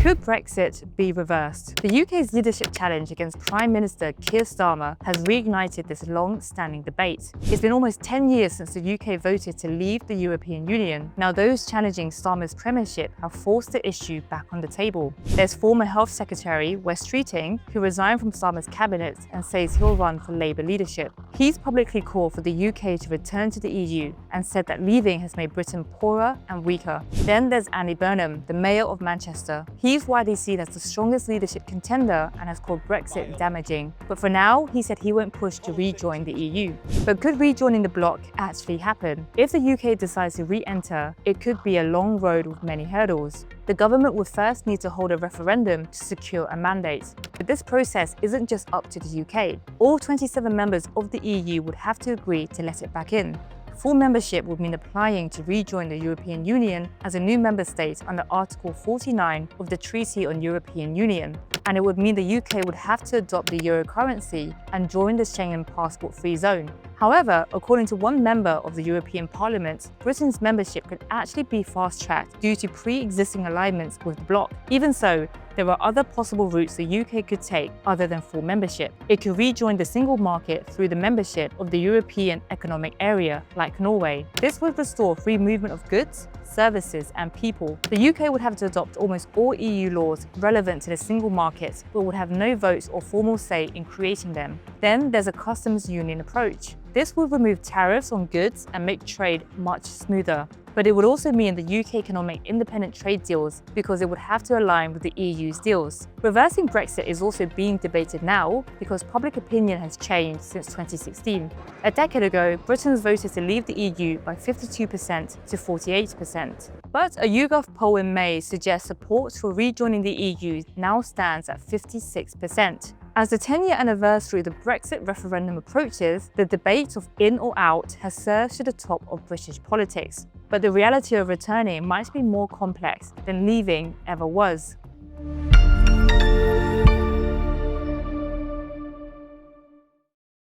Could Brexit be reversed? The UK's leadership challenge against Prime Minister Keir Starmer has reignited this long-standing debate. It's been almost 10 years since the UK voted to leave the European Union. Now those challenging Starmer's premiership have forced the issue back on the table. There's former Health Secretary Wes Streeting, who resigned from Starmer's cabinet and says he'll run for Labour leadership. He's publicly called for the UK to return to the EU and said that leaving has made Britain poorer and weaker. Then there's Andy Burnham, the Mayor of Manchester. He's widely seen as the strongest leadership contender and has called Brexit damaging. But for now, he said he won't push to rejoin the EU. But could rejoining the bloc actually happen? If the UK decides to re-enter, it could be a long road with many hurdles. The government would first need to hold a referendum to secure a mandate. But this process isn't just up to the UK. All 27 members of the EU would have to agree to let it back in. Full membership would mean applying to rejoin the European Union as a new member state under Article 49 of the Treaty on European Union. And it would mean the UK would have to adopt the euro currency and join the Schengen passport-free zone. However, according to one member of the European Parliament, Britain's membership could actually be fast-tracked due to pre-existing alignments with the bloc. Even so, there are other possible routes the UK could take other than full membership. It could rejoin the single market through the membership of the European Economic Area, like Norway. This would restore free movement of goods, services and people. The UK would have to adopt almost all EU laws relevant to the single market, but would have no votes or formal say in creating them. Then there's a customs union approach. This would remove tariffs on goods and make trade much smoother. But it would also mean the UK cannot make independent trade deals because it would have to align with the EU's deals. Reversing Brexit is also being debated now because public opinion has changed since 2016. A decade ago, Britons voted to leave the EU by 52% to 48%. But a YouGov poll in May suggests support for rejoining the EU now stands at 56%. As the 10-year anniversary of the Brexit referendum approaches, the debate of in or out has surged to the top of British politics. But the reality of returning might be more complex than leaving ever was.